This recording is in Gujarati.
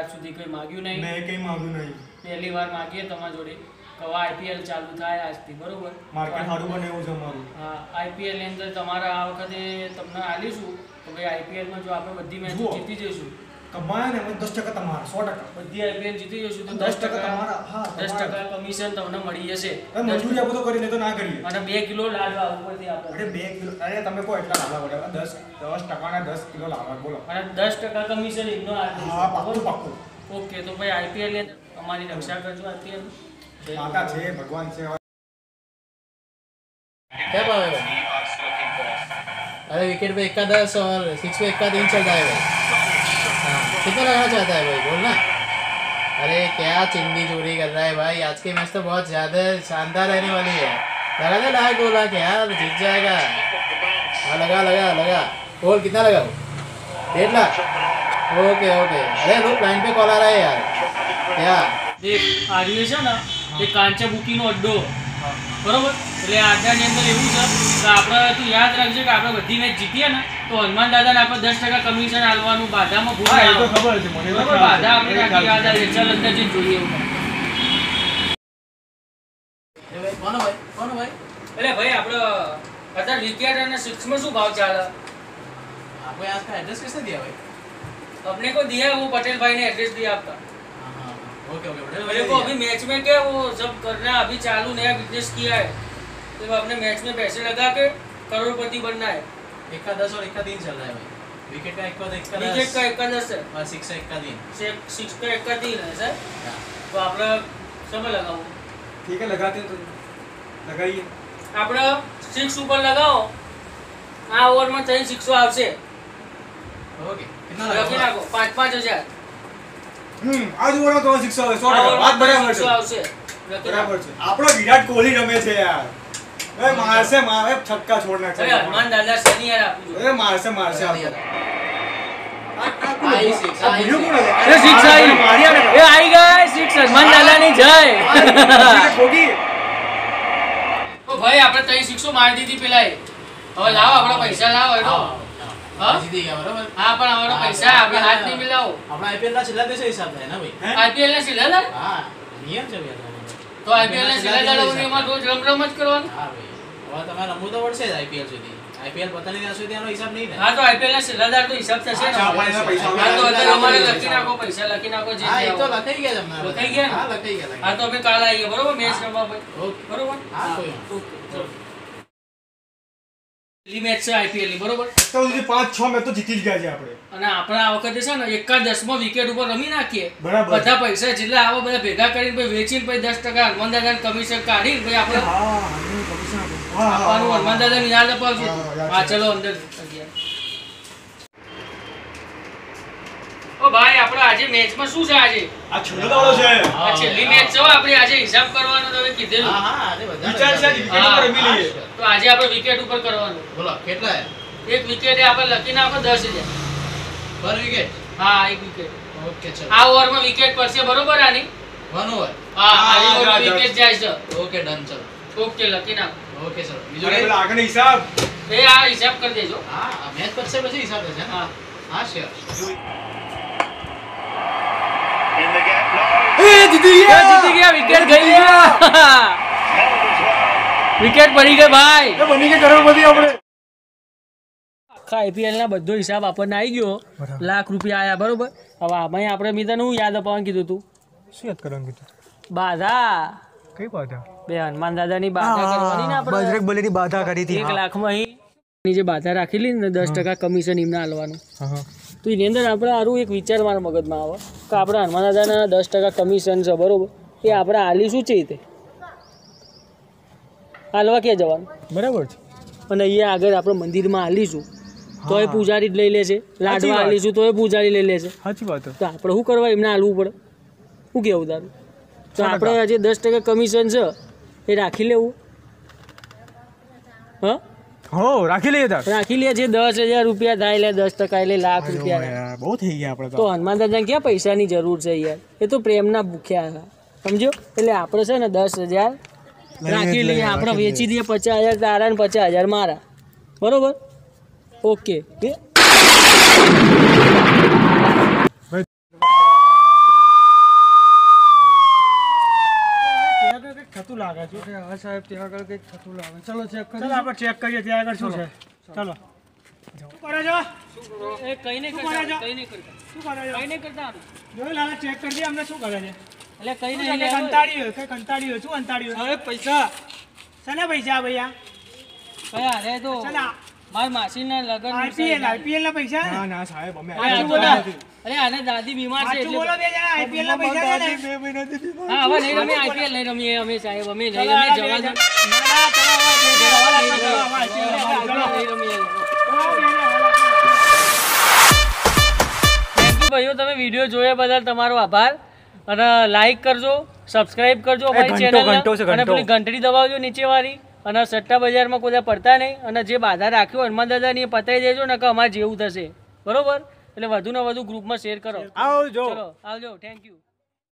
આજ સુધી કંઈ માગ્યું નહીં? મેં કંઈ માગ્યું નહીં. પહેલી વાર માગીએ તમારા જોડે. કવા IPL ચાલુ થાય આજથી, બરોબર? માર્કેટ સારું બને એવું છે અમારું. હા, IPL ની અંદર તમારા આ વખતે તમને આલીશું તો ભાઈ IPL માં જો આપણે બધી મેચ જીતી જઈશું કમાયા ને 10% તમારા 100%. બધી IPL જીતી જઈશું તો 10% તમારા. હા, 10% કમિશન તમને મળી જશે. મજૂરી આપો તો કરીને તો ના કરીએ. અને 2 કિલો લાડવા ઉપરથી આપણે. અરે 2 કિલો, અરે તમે કહો એટલા લાવવા પડે. 10% ના 10 કિલો લાવવા બોલો. અને 10% કમિશન એમનો આપીશું. હા, પાક્કું પાક્કું. ઓકે, તો ભાઈ IPL ની અમારી રક્ષા કરજો. IPL માતા છે, ભગવાન છે. क्या पावे भाई? अरे विकेट पे 1 का 10 और 6 पे 1 का 3 चलता है भाई. हाँ, कितना लगाना चाहता है भाई, बोलना. अरे क्या चिंदी चोरी कर रहा है भाई. आज की मैच तो बहुत ज़्यादा शानदार रहने वाली है. लगा दे लाख 2 लाख यार, जीत जाएगा. हाँ, लगा लगा लगा. बोल कितना लगा? 1.5 लाख. Okay okay. अरे लोग लाइन पे कॉल आ रहा है यार. क्या देख आर्य છે ને એ કાંચા બુકીનો અડ્ડો, બરોબર? એટલે આ અડ્ડાની અંદર એવું છે કે આપણે તું યાદ રાખજે કે આપણે બધી મેચ જીતીએ ને તો હનુમાન દાદાને આપણે 10% કમિશન આલવાનું. બાધામાં ભૂલ હા, એ તો ખબર છે મને. બરોબર, બાધા આપણે રાખી યાદ આવી. ચાલ અંદર જઈને જોઈએ એવું. कौन है भाई? कौन है भाई? એટલે ભાઈ આપણે અત્યારે વિકેટ અને સિક્સમાં શું ભાવ ચાલે? आपको यहाँ का एड्रेस किसने दिया भाई? अपने को दिया है, वो पटेल भाई ने एड्रेस दिया आपका. हाँ, ओके ओके. मेरे को अभी मैच में क्या वो सब करना है, अभी चालू नया बिजनेस किया है तो अपने मैच में पैसे लगा के करोड़पति बनना है. 1 का 10 और 1 का 3 चल रहा है भाई. विकेट का 1 का 10 विकेट का 1 का 10 है और 6 का 1 का 3. 6 का 1 का 3 है सर. हाँ. तो આપણે સમય લગાવો. ठीक है, लगाते हैं तो लगाइए. આપણે 6 ઉપર લગાવો. આ ઓવરમાં 3 6 આવશે. ओके. कितना લખી लगा? નાખો 5-5 હજાર. आज बोला तो 600 100%. વાત બરાબર છે. આવશે. લખી નાખો. બરાબર છે. આપણો વિરાટ કોહલી રમે છે યાર. એ મારશે મારે છક્કા છોડ નાખશે. અરે હનુમાન દાદા શનિ યાર આપું છું. એ મારશે મારશે આપણો. आई 6 આ ભીડું કોણ છે? અરે 6 આવી. માર્યા ને. એ આવી ગઈ 6 હનુમાન દાદાની જય. ગોગી. તો ભાઈ આપણે 3 6 મારી દીધી પેલા. હવે લાવો આપણા પૈસા લાવો એનો. हाँ जीती गया बराबर. હા પણ અમારો પૈસા આપણે હાથ નહીં મિલાવો. अपना आईपीएल का छिला कैसे हिसाब है ना भाई? IPL ને સિલેન્ડર हाँ नियम છે ભાઈ. તો IPL ને સિલેન્ડર એમાં રોજ રમ જ કરવાનું. હા ભાઈ. હવે તમારે રમવું તો પડશે જ IPL સુધી. IPL પતાની ત્યાં સુધી આનો હિસાબ નહીં હા તો IPL ને સિલેન્ડર તો હિસાબ થશે ને. આપણે પૈસા હા તો અત્યારે અમારે લખી નાખો પૈસા લખી નાખો જે હા જે એ તો આવો. લખાઈ ગયા તમને. લખાઈ ગયા ને? હા લખાઈ ગયા. હા તો અમે કાલે આવીએ બરોબર મેચ રમવા ભાઈ. ઓકે. બરોબર હા કોઈ વાંધો ઓકે ચલો. પહેલી મેચ છે IPL ની બરોબર. તો સુધી 5-6 મેચ તો જીતી જ ગયા છે આપણે. અને આપણે આ વખતે છે ને 1 કા 10માં વિકેટ ઉપર રમી નાખીએ. બરાબર. બધા પૈસા જેટલા આવો બધા ભેગા કરીને ભાઈ વેચીને ભાઈ 10% હનુમાન દાદાને કમિશન કાઢીને ભાઈ આપણે હા, હનુમાન કમિશન આપો. હા આપવાનું હનુમાન દાદાને યાદ અપાવજો. હા, યાદ હા છે. ચલો અંદર ગયા. ઓ ભાઈ આપણે આજે મેચમાં શું છે આજે? આ છેલ્લો દાડો છે. આ છેલ્લી મેચ છે આપણે આજે હિસાબ કરવાનો તમે કીધેલું. હા હા આજે બધા વિચાર છે વિકેટ ઉપર રમી લઈએ. તો આજે આપણે વિકેટ ઉપર કરવાનું. બોલો કેટલા હે? એક વિકેટે આપણે લખી નાખો 10,000. પર વિકેટ. હા એક વિકેટ. ઓકે ચલો. આ ઓવરમાં વિકેટ પડશે બરોબર આની. 1 ઓવર. હા આની હા, ઓવર વિકેટ જાય છે. ઓકે ડન ચલો. ઓકે લખી નાખો. ઓકે ચલો. બીજું અરે કઈ? પેલા આગળનો હિસાબ. એ આ હિસાબ કરી દેજો. હા મેચ પછી પછી હિસાબ થશે ને. હા હા શ્યોર. એ જીતી જીતી ગયા વિકેટ ગઈ ગયા. વિકેટ પડી ગઈ ભાઈ. એ બની કે કરોડપતિ આપણે. આખા IPL ના બધો હિસાબ આપણને આવી ગયો. લાખ રૂપિયા આયા બરોબર. હવે આમાં આપણે મિત્રને હું યાદ અપાવવાનું કીધું તું? શું યાદ કરવાનું કીધું? બાધા. કઈ બાધા? બે હનુમાન દાદાની બાધા કરવાની ને આપણે. બજરંગ બલીની બાધા કરી હતી. 1 લાખમાં અહીં જે બાધા રાખેલી ને 10% કમિશન એમને આલવાનું. હા. તો એની અંદર આપણે આરું એક વિચાર મારા મગજમાં આવે કે આપણે હનુમાન દાદાના 10% કમિશન છે બરોબર. એ આપણે આલીશું છે રીતે હાલવા ક્યાં જવાનું બરાબર છે. અને અહીંયા આગળ આપણે મંદિરમાં આલીશું તો એ પૂજારી જ લઈ લે છે. લાડવા આલીશું તો એ પૂજારી લઈ લે છે. સાચી વાત. તો આપણે શું કરવા એમને આલવું પડે? શું કેવું તારું? તો આપણે જે 10% કમિશન છે એ રાખી લેવું. હા હો રાખી લઈએ તાર. રાખી લે. જે 10,000 રૂપિયા થાય એટલે 10% એટલે લાખ રૂપિયા થાય. યાર બહુ થઈ ગયા આપણે તો હનુમાન દાદાને ક્યાં પૈસાની જરૂર છે યાર? એ તો પ્રેમના ભૂખ્યા હતા સમજો. એટલે આપણે છે ને 10,000 રાખી લઈએ. આપણે વેચી દઈએ 50,000 તારા ને 50,000 મારા બરોબર. ઓકે શું લાગે છે હા સાહેબ ત્યાં આગળ કંઈક થતું લાગે ચલો ચેક ચલો કરીએ આપણે ચેક કરીએ ત્યાં આગળ શું છે ચલો શું કરો છો એ કઈ નહીં શું કરે કરતા છે? કઈ નહીં કરતા શું કરે છે કઈ નહીં કરતા જોયું લાલા ચેક કરજે અમને શું કરે છે એટલે કઈ શું નહીં છે? લેવાનું. કંટાળી હોય કઈ કંટાળી હોય શું કંટાળી હોય સાહેબ પૈસા શેના પૈસા ભૈયા કયા રે તો ચલા મારા માસીના લગન આઈપીએલ ના પૈસા ના ના સાહેબ અમે સાચું બોલો અરે આને દાદી બીમાર છે સાચું એટલે બોલો બે જણા આઈપીએલ ના પૈસા છે ને 2 મહિનાથી બીમાર. હા હવે નહીં રમીએ આઈપીએલ નહીં રમીએ અમે સાહેબ અમે નહીં ચલો, રમીએ આ જવા બે દો. જણા. ના, ના, ચલો, હવે બે જણા. જવા દો, ચલો, જવા હવે દો. IPL ચલો. નહીં રમીએ. ચલો, બે જણા. થેન્ક યુ ભાઈઓ, તમે વિડીયો જોયા બદલ તમારો આભાર અને લાઈક કરજો, સબસ્ક્રાઇબ કરજો અમારી ઘંટો ચેનલ છે, અને ઘંટો. પેલી ઘંટડી દબાવજો નીચે વાળી અને સટ્ટા બજારમાં કોઈ પડતા નહીં અને જે બાધા રાખ્યો હનુમાન દાદાની એ પતાવી દેજો ને કે અમારે જેવું થશે બરોબર એટલે વધુ ને વધુ ગ્રુપમાં શેર કરો આવજો ચલો આવજો થેન્ક યુ.